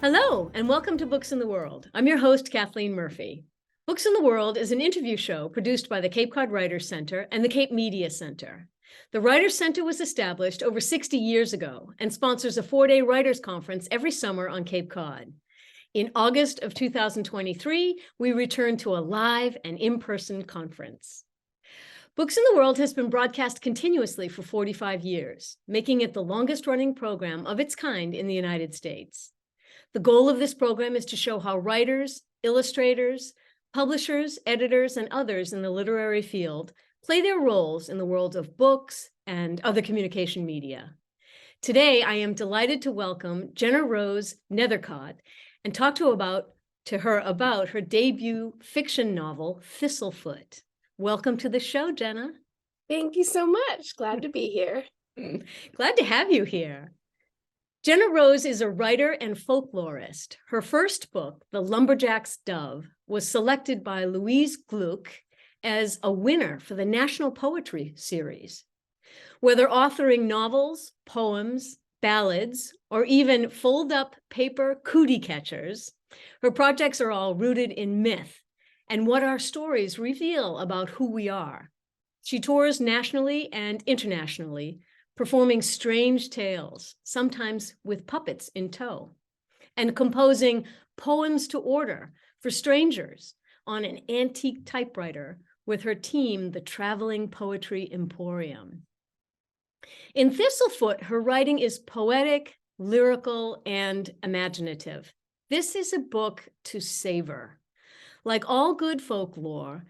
Hello, and welcome to Books in the World. I'm your host, Kathleen Murphy. Books in the World is an interview show produced by the Cape Cod Writers Center and the Cape Media Center. The Writers Center was established over 60 years ago and sponsors a 4-day writers conference every summer on Cape Cod. In August of 2023, we returned to a live and in-person conference. Books in the World has been broadcast continuously for 45 years, making it the longest-running program of its kind in the United States. The goal of this program is to show how writers, illustrators, publishers, editors, and others in the literary field play their roles in the world of books and other communication media. Today, I am delighted to welcome GennaRose Nethercott and talk to her about her debut fiction novel, Thistlefoot. Welcome to the show, Jenna. Thank you so much. Glad to be here. Glad to have you here. GennaRose is a writer and folklorist. Her first book, The Lumberjack's Dove, was selected by Louise Gluck as a winner for the National Poetry Series. Whether authoring novels, poems, ballads, or even fold-up paper cootie catchers, her projects are all rooted in myth and what our stories reveal about who we are. She tours nationally and internationally, performing strange tales, sometimes with puppets in tow, and composing poems to order for strangers on an antique typewriter with her team, the Traveling Poetry Emporium. In Thistlefoot, her writing is poetic, lyrical, and imaginative. This is a book to savor. Like all good folklore,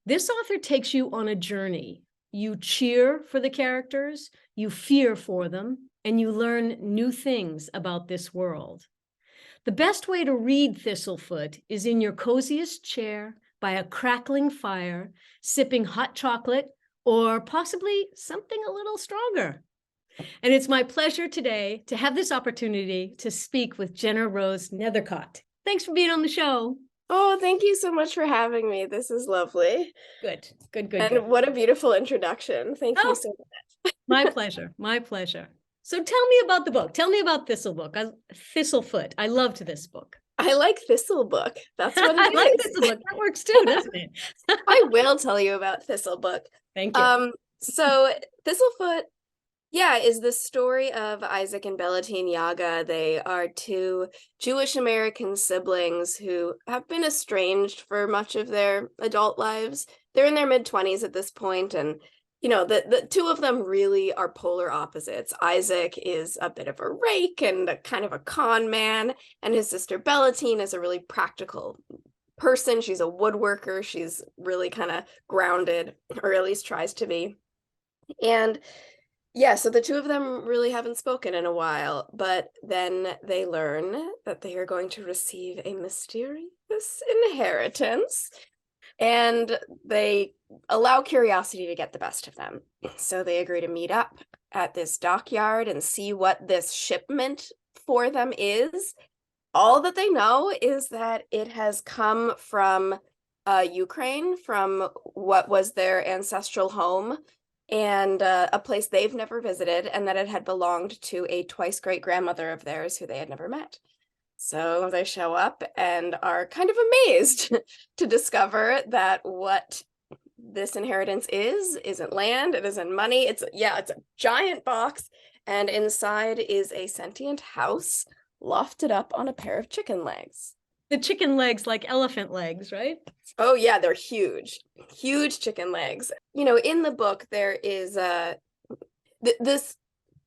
this author takes you on a journey. You cheer for the characters, you fear for them, and you learn new things about this world. The best way to read Thistlefoot is in your coziest chair by a crackling fire, sipping hot chocolate, or possibly something a little stronger. And it's my pleasure today to have this opportunity to speak with GennaRose Nethercott. Thanks for being on the show. Oh, thank you so much for having me. This is lovely. Good. And what a beautiful introduction. Thank you so much. My pleasure. So tell me about the book. Tell me about Thistlefoot. I loved this book. I like Thistlebook. That's what it I is. like Thistlefoot. That works too, doesn't it? I will tell you about Thistlebook. Thank you. So Thistlefoot, is the story of Isaac and Bellatine Yaga. They are two Jewish American siblings who have been estranged for much of their adult lives. They're in their mid-20s at this point, and the two of them really are polar opposites. Isaac is a bit of a rake and a kind of a con man, and his sister Bellatine is a really practical person. She's a woodworker. She's really kind of grounded, or at least tries to be. And so the two of them really haven't spoken in a while, but then they learn that they are going to receive a mysterious inheritance, and they allow curiosity to get the best of them. So they agree to meet up at this dockyard and see what this shipment for them is. All that they know is that it has come from Ukraine, from what was their ancestral home, and a place they've never visited, and that it had belonged to a twice great-grandmother of theirs who they had never met. So they show up and are kind of amazed to discover that what this inheritance isn't land, it isn't money, it's a giant box, and inside is a sentient house lofted up on a pair of chicken legs. The chicken legs, like elephant legs, right? Oh yeah, they're huge chicken legs. In the book, there is this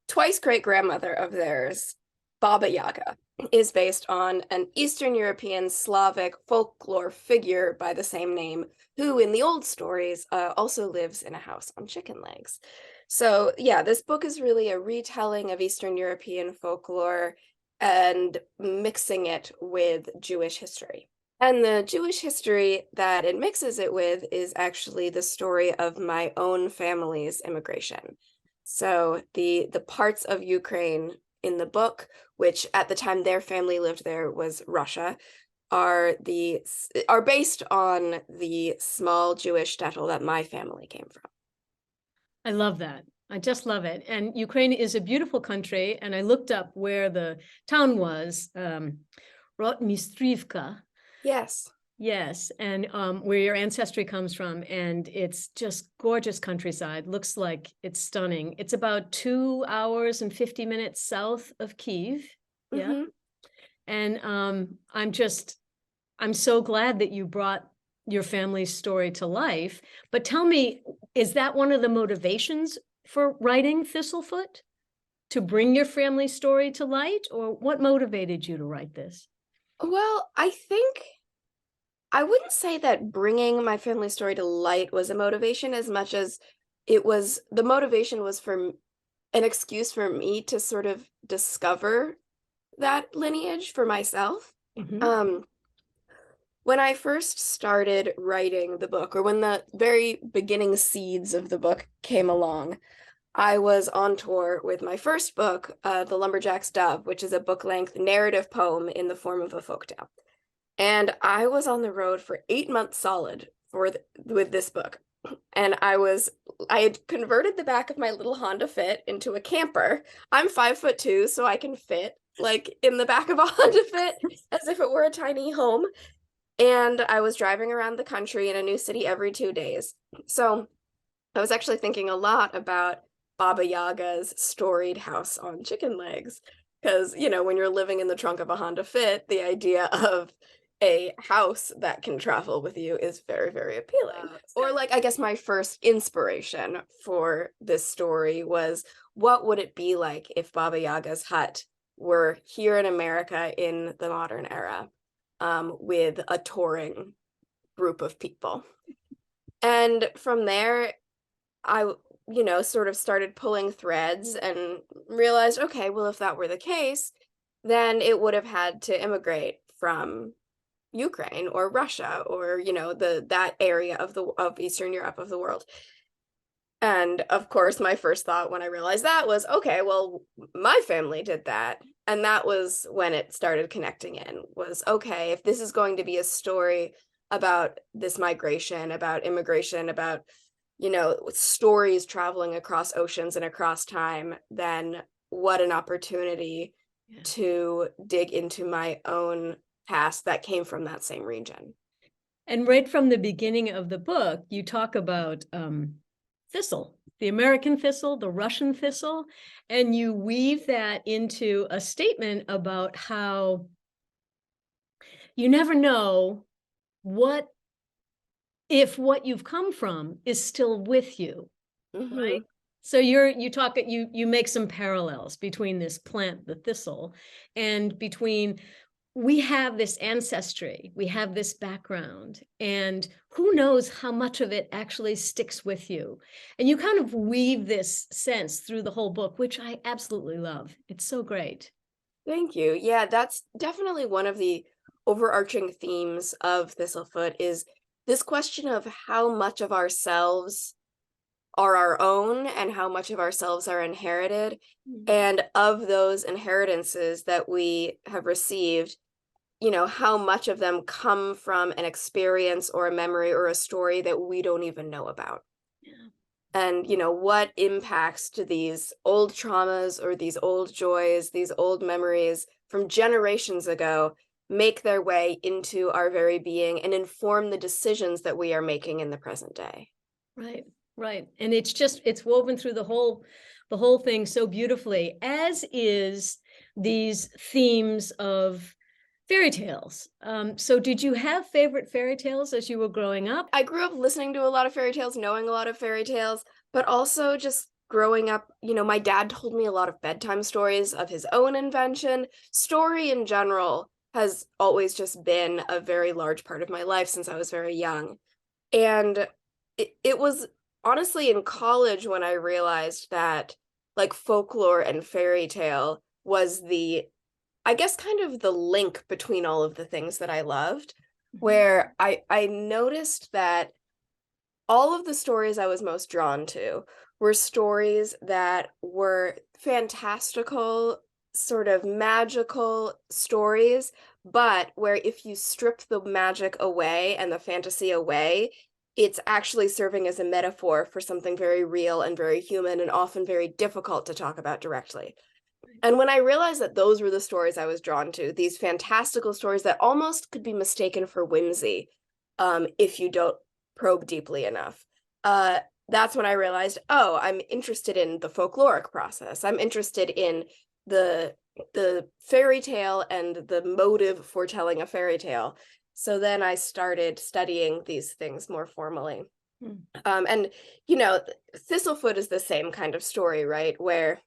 twice great-grandmother of theirs, Baba Yaga, is based on an Eastern European Slavic folklore figure by the same name, who in the old stories also lives in a house on chicken legs. So this book is really a retelling of Eastern European folklore and mixing it with Jewish history. And the Jewish history that it mixes it with is actually the story of my own family's immigration. So the parts of Ukraine in the book, which at the time their family lived there was Russia, are based on the small Jewish shtetl that my family came from. I love that. I just love it. And Ukraine is a beautiful country. And I looked up where the town was, Rotmistrivka. Yes. Yes, and where your ancestry comes from, and it's just gorgeous countryside. Looks like it's stunning. It's about 2 hours and 50 minutes south of Kyiv. Yeah, Hmm. and I'm so glad that you brought your family's story to life. But tell me, is that one of the motivations for writing Thistlefoot? To bring your family story to light, or what motivated you to write this? Well, I think I wouldn't say that bringing my family story to light was a motivation as much as the motivation was an excuse for me to sort of discover that lineage for myself. Mhm. Um, when I first started writing the book, or when the very beginning seeds of the book came along, I was on tour with my first book, The Lumberjack's Dove, which is a book-length narrative poem in the form of a folktale. And I was on the road for 8 months solid with this book. And I had converted the back of my little Honda Fit into a camper. I'm 5'2", so I can fit like in the back of a Honda Fit as if it were a tiny home. And I was driving around the country in a new city every 2 days. So I was actually thinking a lot about Baba Yaga's storied house on chicken legs. Because, when you're living in the trunk of a Honda Fit, the idea of a house that can travel with you is very, very appealing. Or, like, I guess my first inspiration for this story was, what would it be like if Baba Yaga's hut were here in America in the modern era, with a touring group of people? And from there, I, sort of started pulling threads and realized, okay, well, if that were the case, then it would have had to immigrate from Ukraine or Russia or, that area of Eastern Europe of the world. And of course, my first thought when I realized that was, okay, well, my family did that. And that was when it started connecting in, was, okay, if this is going to be a story about this migration, about immigration, about stories traveling across oceans and across time, then what an opportunity to dig into my own past that came from that same region. And right from the beginning of the book, you talk about thistle, the American thistle, the Russian thistle, and you weave that into a statement about how you never know what if what you've come from is still with you, right? Mm-hmm. So you make some parallels between this plant, the thistle, and between we have this ancestry, we have this background, and who knows how much of it actually sticks with you. And you kind of weave this sense through the whole book, which I absolutely love. It's so great. Thank you. Yeah, that's definitely one of the overarching themes of Thistlefoot is this question of how much of ourselves are our own and how much of ourselves are inherited. And of those inheritances that we have received, how much of them come from an experience or a memory or a story that we don't even know about. Yeah. And, what impacts do these old traumas or these old joys, these old memories from generations ago make their way into our very being and inform the decisions that we are making in the present day. Right, right. And it's woven through the whole thing so beautifully, as is these themes of fairy tales. So did you have favorite fairy tales as you were growing up? I grew up listening to a lot of fairy tales, knowing a lot of fairy tales, but also just growing up, my dad told me a lot of bedtime stories of his own invention. Story in general has always just been a very large part of my life since I was very young. And it was honestly in college when I realized that like folklore and fairy tale was I guess kind of the link between all of the things that I loved, where I noticed that all of the stories I was most drawn to were stories that were fantastical, sort of magical stories, but where if you strip the magic away and the fantasy away, it's actually serving as a metaphor for something very real and very human and often very difficult to talk about directly. And when I realized that those were the stories I was drawn to, these fantastical stories that almost could be mistaken for whimsy, if you don't probe deeply enough, uh, that's when I realized, oh, I'm interested in the folkloric process. I'm interested in the the fairy tale and the motive for telling a fairy tale. So then I started studying these things more formally. Hmm. And you know, Thistlefoot is the same kind of story, right? Where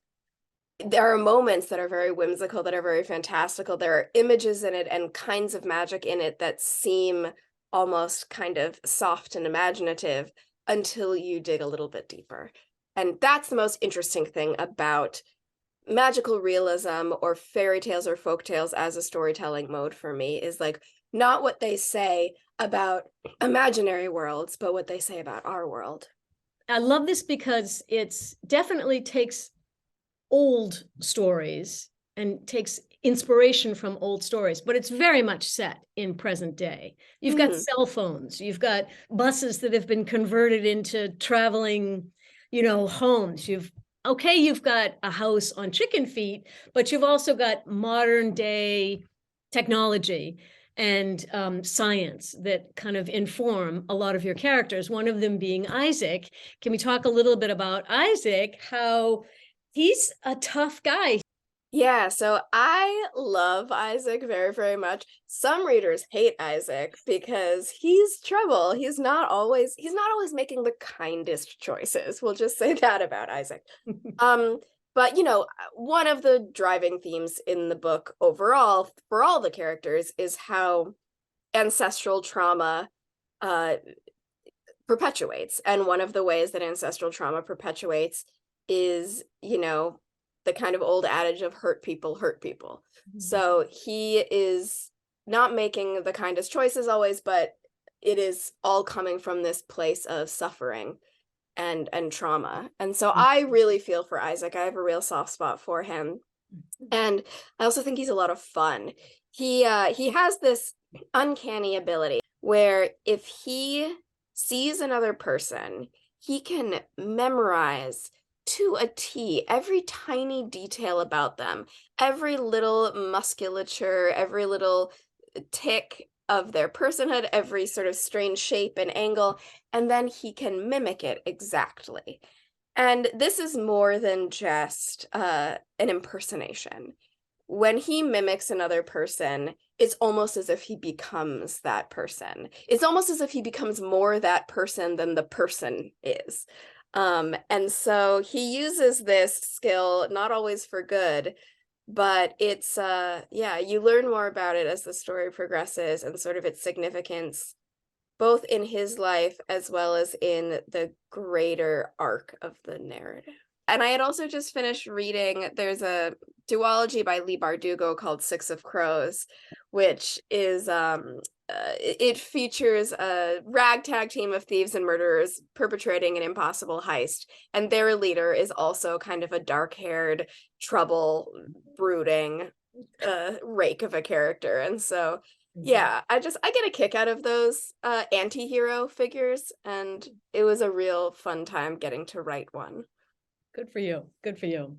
there are moments that are very whimsical, that are very fantastical. There are images in it and kinds of magic in it that seem almost kind of soft and imaginative until you dig a little bit deeper. And that's the most interesting thing about magical realism or fairy tales or folk tales as a storytelling mode for me, is like not what they say about imaginary worlds, but what they say about our world. I love this because it's definitely takes old stories and takes inspiration from old stories, but it's very much set in present day. You've got Mhm. cell phones, you've got buses that have been converted into traveling, homes. You've got a house on chicken feet, but you've also got modern day technology and science that kind of inform a lot of your characters, one of them being Isaac. Can we talk a little bit about Isaac, how he's a tough guy? Yeah, so I love Isaac very, very much. Some readers hate Isaac because he's trouble. He's not always making the kindest choices. We'll just say that about Isaac. Um, but one of the driving themes in the book overall for all the characters is how ancestral trauma uh perpetuates. And one of the ways that ancestral trauma perpetuates is, the kind of old adage of hurt people hurt people. So he is not making the kindest choices always, but it is all coming from this place of suffering and trauma. And so I really feel for Isaac. I have a real soft spot for him. And I also think he's a lot of fun. He has this uncanny ability where if he sees another person, he can memorize to a T every tiny detail about them, every little musculature, every little tick of their personhood, every sort of strange shape and angle, and then he can mimic it exactly. And this is more than just an impersonation. When he mimics another person, it's almost as if he becomes that person. It's almost as if he becomes more that person than the person is. And so he uses this skill not always for good, but it's yeah, you learn more about it as the story progresses and sort of its significance both in his life as well as in the greater arc of the narrative. And I had also just finished reading, there's a duology by Leigh Bardugo called Six of Crows, which is it features a ragtag team of thieves and murderers perpetrating an impossible heist, and their leader is also kind of a dark-haired, trouble brooding rake of a character. And so yeah, I get a kick out of those anti-hero figures, and it was a real fun time getting to write one. Good for you. Good for you.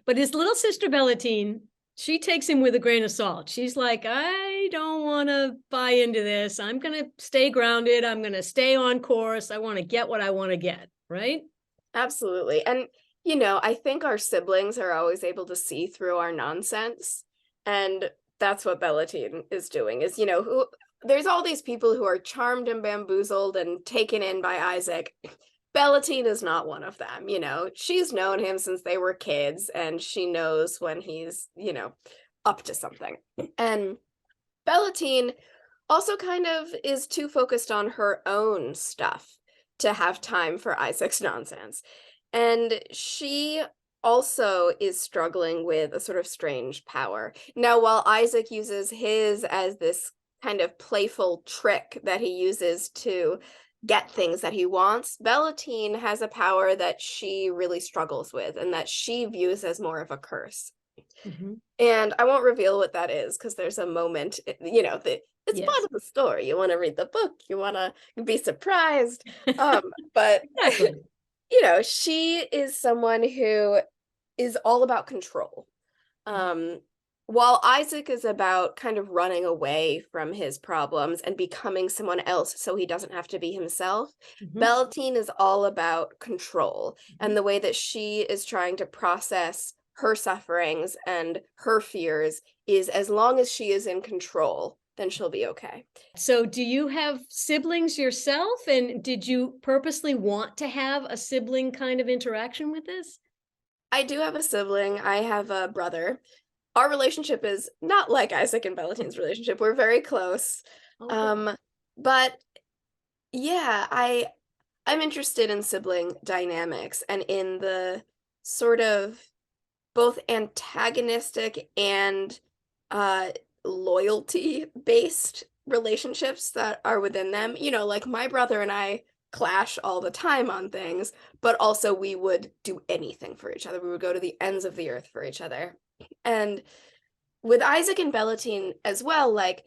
But his little sister Bellatine, she takes him with a grain of salt. She's like, I don't want to buy into this. I'm going to stay grounded. I'm going to stay on course. I want to get what I want to get. Right? Absolutely. And I think our siblings are always able to see through our nonsense, and that's what Bellatine is doing. Is who there's all these people who are charmed and bamboozled and taken in by Isaac. Bellatine is not one of them. She's known him since they were kids, and she knows when he's, up to something. And Bellatine also kind of is too focused on her own stuff to have time for Isaac's nonsense. And she also is struggling with a sort of strange power. Now, while Isaac uses his as this kind of playful trick that he uses to get things that he wants, Bellatine has a power that she really struggles with and that she views as more of a curse. Mhm. And I won't reveal what that is because there's a moment, it's part Yes. of the story. You want to read the book, you want to be surprised. But Exactly. she is someone who is all about control. Um, while Isaac is about kind of running away from his problems and becoming someone else so he doesn't have to be himself, Mhm. Bellatine is all about control and Mhm. the way that she is trying to process her sufferings and her fears is as long as she is in control, then she'll be okay. So do you have siblings yourself? And did you purposely want to have a sibling kind of interaction with this? I do have a sibling. I have a brother. Our relationship is not like Isaac and Bellatine's relationship. We're very close. Oh, good. Um, but yeah, I'm interested in sibling dynamics and in the sort of both antagonistic and uh loyalty based relationships that are within them. Like my brother and I clash all the time on things, but also we would do anything for each other. We would go to the ends of the earth for each other. And with Isaac and Bellatine as well, like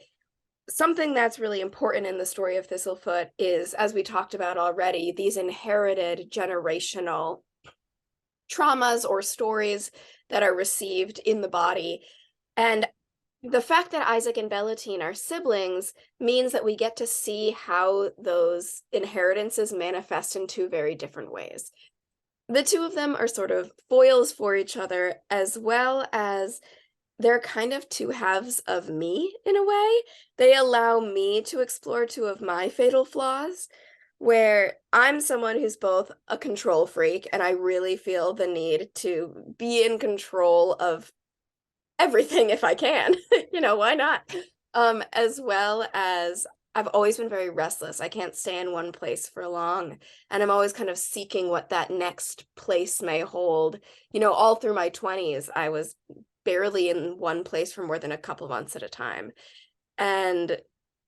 something that's really important in the story of Thistlefoot is, as we talked about already, these inherited generational traumas or stories that are received in the body. And the fact that Isaac and Bellatine are siblings means that we get to see how those inheritances manifest in two very different ways. The two of them are sort of foils for each other, as well as they're kind of two halves of me in a way. They allow me to explore two of my fatal flaws, where I'm someone who's both a control freak and I really feel the need to be in control of everything if I can. Why not? As well as I've always been very restless. I can't stay in one place for long. And I'm always kind of seeking what that next place may hold. All through my 20s, I was barely in one place for more than a couple months at a time. And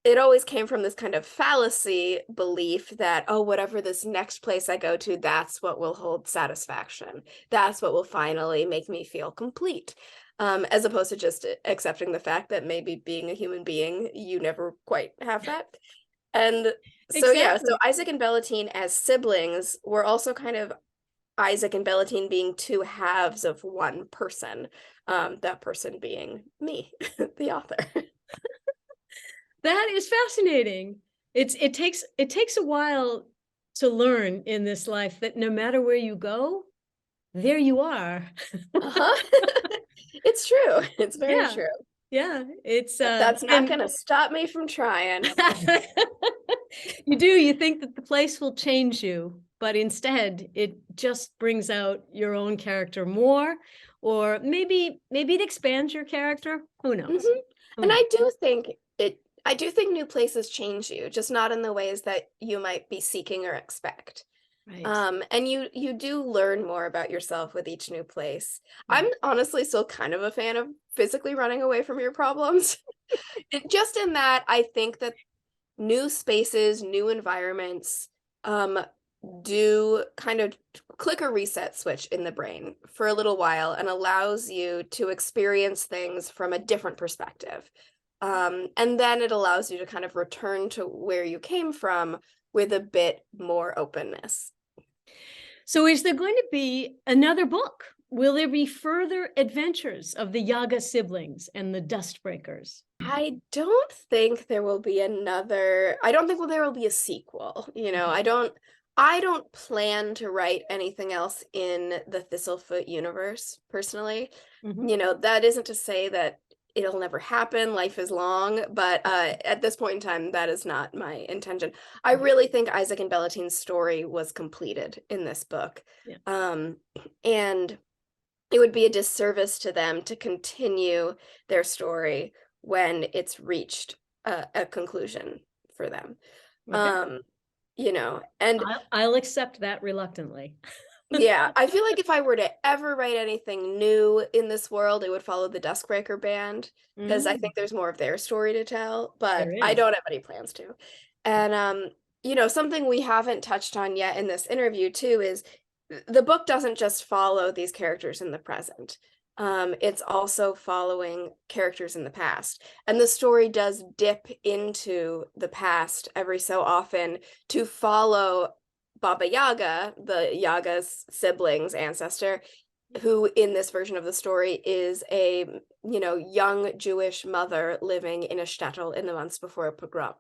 it always came from this kind of fallacy belief that, oh, whatever this next place I go to, that's what will hold satisfaction. That's what will finally make me feel complete. As opposed to just accepting the fact that maybe being a human being, you never quite have that. And so, yeah, so Exactly. Isaac and Bellatine as siblings were also kind of Isaac and Bellatine being two halves of one person, that person being me, the author. That is fascinating. It takes a while to learn in this life that no matter where you go, there you are. Uh-huh. It's true. It's very Yeah. true. Yeah. It's But that's not and going to stop me from trying. you think that the place will change you, but instead it just brings out your own character more, or maybe it expands your character. Who knows? Mhm. Who And knows? I do think new places change you, just not in the ways that you might be seeking or expect. Right. And you do learn more about yourself with each new place. Yeah. I'm honestly still kind of a fan of physically running away from your problems. Just in that I think that new spaces, new environments, um, do kind of click a reset switch in the brain for a little while and allows you to experience things from a different perspective. And then it allows you to kind of return to where you came from with a bit more openness. So is there going to be another book? Will there be further adventures of the Yaga siblings and the Dustbreakers? I don't think there will be a sequel. I don't plan to write anything else in the Thistlefoot universe personally. Mhm. That isn't to say that it'll never happen, life is long, but at this point in time, that is not my intention. I really think Isaac and Bellatine's story was completed in this book. Yeah. Um, and it would be a disservice to them to continue their story when it's reached a conclusion for them. Okay. Um, and I'll accept that reluctantly. yeah, I feel like if I were to ever write anything new in this world, it would follow the Duskbreaker band because I Mm, think there's more of their story to tell, there but I is. don't have any plans to. And something we haven't touched on yet in this interview too is the book doesn't just follow these characters in the present. It's also following characters in the past. And the story does dip into the past every so often to follow Baba Yaga, the Yaga's siblings, ancestor, who in this version of the story is a, young Jewish mother living in a shtetl in the months before a pogrom.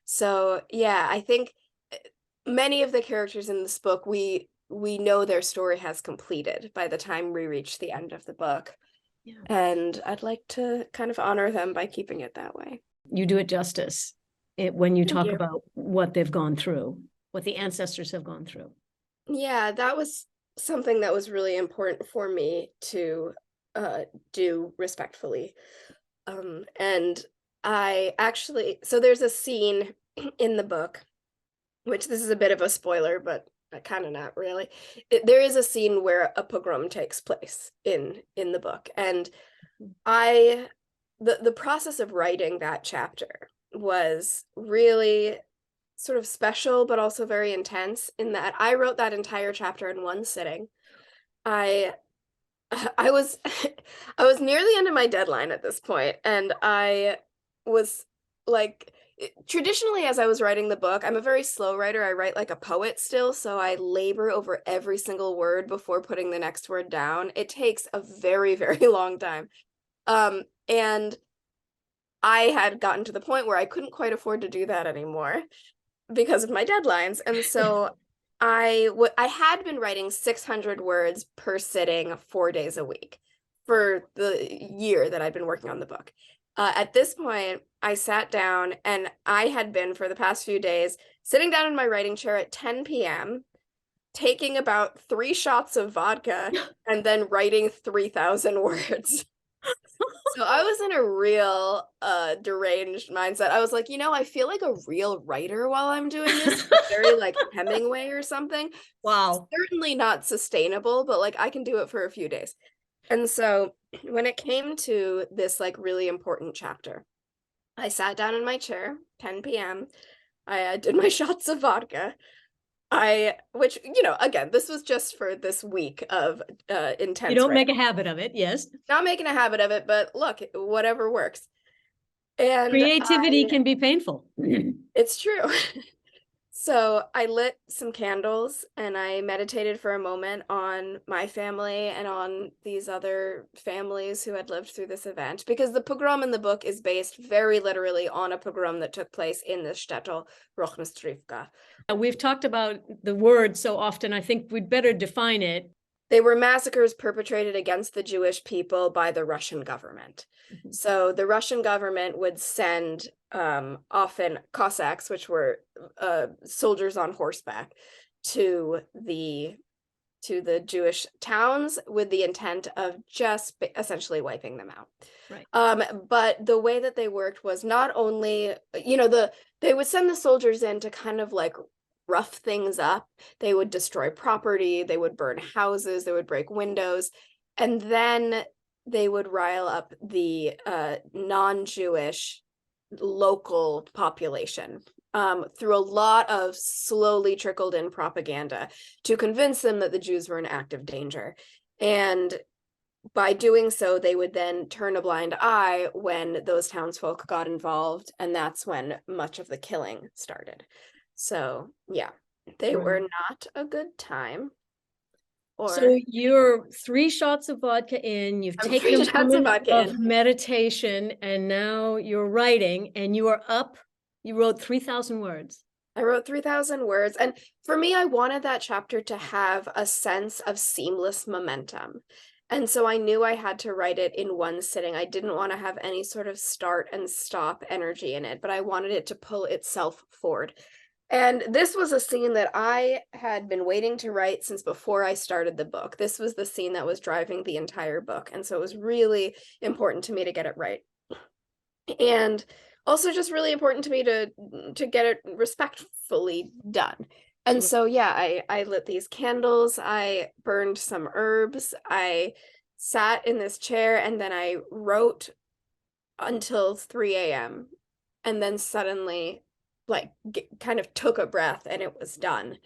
So yeah, I think many of the characters in this book, we know their story has completed by the time we reach the end of the book. Yeah. And I'd like to kind of honor them by keeping it that way. You do it justice when you Thank talk you. about what they've gone through, what the ancestors have gone through. Yeah, that was something that was really important for me to do respectfully. And I actually, so there's a scene in the book, which this is a bit of a spoiler, but kind of not really. There is a scene where a pogrom takes place in the book, and the process of writing that chapter was really sort of special, but also very intense in that I wrote that entire chapter in one sitting. I I was I was near the end of my deadline at this point, and I was like, traditionally as I was writing the book, I'm a very slow writer. I write like a poet still, so I labor over every single word before putting the next word down. It takes a very, very long time. And I had gotten to the point where I couldn't quite afford to do that anymore because of my deadlines. And so I had been writing 600 words per sitting 4 days a week for the year that I'd been working on the book. At this point, I sat down, and I had been for the past few days sitting down in my writing chair at 10 p.m., taking about 3 shots of vodka, and then writing 3,000 words. So I was in a real deranged mindset. I was like, I feel like a real writer while I'm doing this. Very like Hemingway or something. Wow. Certainly not sustainable, but like I can do it for a few days. And so when it came to this like really important chapter, I sat down in my chair, 10 p.m. I did my shots of vodka. Which, again, this was just for this week of intense You don't writing. make a habit of it, yes. Not making a habit of it, but look, whatever works. And Creativity can be painful. it's true. So I lit some candles and I meditated for a moment on my family and on these other families who had lived through this event, because the pogrom in the book is based very literally on a pogrom that took place in this shtetl, Rochmistrivka. We've talked about the word so often, I think we'd better define it. They were massacres perpetrated against the Jewish people by the Russian government. Mm-hmm. So the Russian government would send often Cossacks, which were soldiers on horseback, to the Jewish towns with the intent of just essentially wiping them out. Right. But the way that they worked was not only, they would send the soldiers in to kind of like rough things up. They would destroy property, they would burn houses, they would break windows, and then they would rile up the non-Jewish local population through a lot of slowly trickled in propaganda to convince them that the Jews were in active danger. And by doing so, they would then turn a blind eye when those townsfolk got involved, and that's when much of the killing started. So yeah, they were not a good time. So you're 3 shots of vodka in, you've taken a moment of meditation, and now you're writing, and you are up. You wrote 3,000 words. I wrote 3,000 words. And for me, I wanted that chapter to have a sense of seamless momentum. And so I knew I had to write it in one sitting. I didn't want to have any sort of start and stop energy in it, but I wanted it to pull itself forward. And this was a scene that I had been waiting to write since before I started the book. This was the scene that was driving the entire book. And so it was really important to me to get it right. And also just really important to me to get it respectfully done. And so, yeah, I lit these candles, I burned some herbs, I sat in this chair, and then I wrote until 3 a.m. And then suddenly, like, kind of took a breath, and it was done.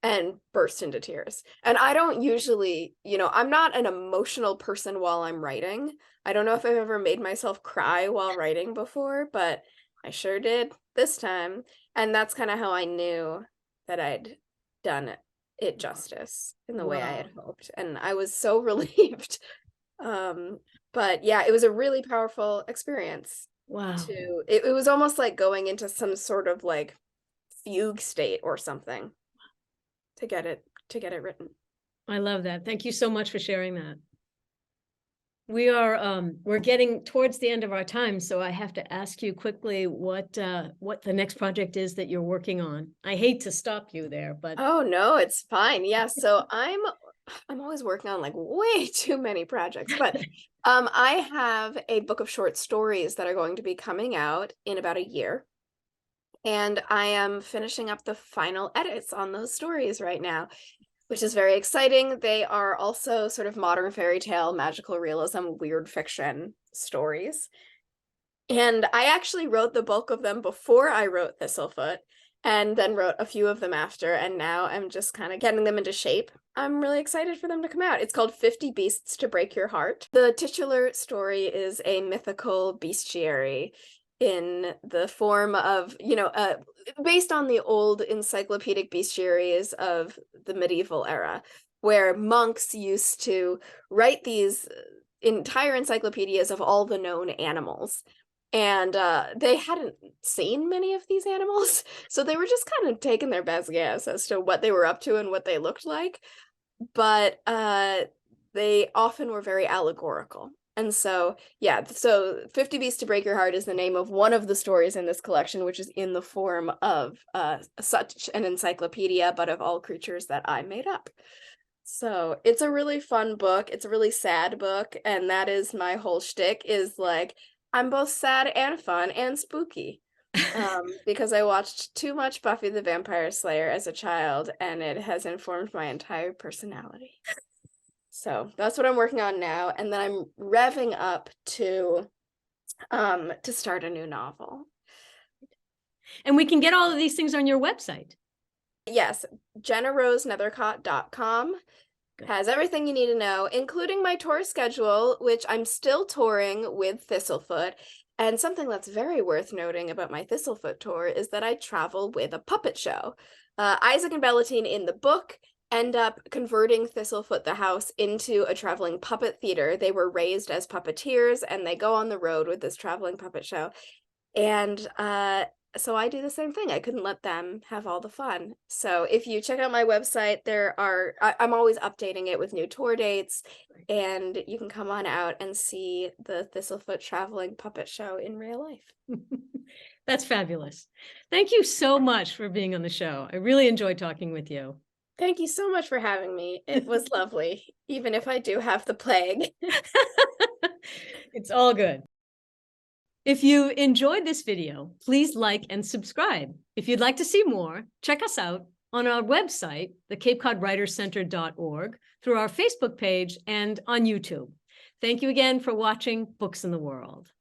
and burst into tears. And I don't usually, I'm not an emotional person while I'm writing. I don't know if I've ever made myself cry while writing before, but I sure did this time. And that's kind of how I knew that I'd done it justice in the way I had hoped. And I was so relieved. But yeah, it was a really powerful experience. Wow. It was almost like going into some sort of like fugue state or something to get it written. I love that. Thank you so much for sharing that. We're getting towards the end of our time, so I have to ask you quickly what the next project is that you're working on. I hate to stop you there, but Oh no, it's fine. Yeah, so I'm always working on like way too many projects, but I have a book of short stories that are going to be coming out in about a year. And I am finishing up the final edits on those stories right now, which is very exciting. They are also sort of modern fairy tale, magical realism, weird fiction stories. And I actually wrote the bulk of them before I wrote Thistlefoot, and then wrote a few of them after, and now I'm just kind of getting them into shape. I'm really excited for them to come out. It's called 50 Beasts to Break Your Heart. The titular story is a mythical bestiary in the form of, based on the old encyclopedic bestiaries of the medieval era, where monks used to write these entire encyclopedias of all the known animals. And they hadn't seen many of these animals, so they were just kind of taking their best guess as to what they were up to and what they looked like. But they often were very allegorical. And so, yeah, so 50 Beasts to Break Your Heart is the name of one of the stories in this collection, which is in the form of such an encyclopedia, but of all creatures that I made up. So it's a really fun book. It's a really sad book. And that is my whole shtick, is like, I'm both sad and fun and spooky. Because I watched too much Buffy the Vampire Slayer as a child, and it has informed my entire personality. So that's what I'm working on now, and then I'm revving up to start a new novel. And we can get all of these things on your website. Yes, GennaRoseNethercott.com has everything you need to know, including my tour schedule, which I'm still touring with Thistlefoot. And something that's very worth noting about my Thistlefoot tour is that I travel with a puppet show. Isaac and Bellatine in the book end up converting Thistlefoot the house into a traveling puppet theater. They were raised as puppeteers, and they go on the road with this traveling puppet show. And so I do the same thing. I couldn't let them have all the fun. So if you check out my website, I'm always updating it with new tour dates, and you can come on out and see the Thistlefoot traveling puppet show in real life. That's fabulous. Thank you so much for being on the show. I really enjoyed talking with you. Thank you so much for having me. It was lovely, even if I do have the plague. It's all good. If you enjoyed this video, please like and subscribe. If you'd like to see more, check us out on our website, thecapecodwriterscenter.org, through our Facebook page, and on YouTube. Thank you again for watching Books in the World.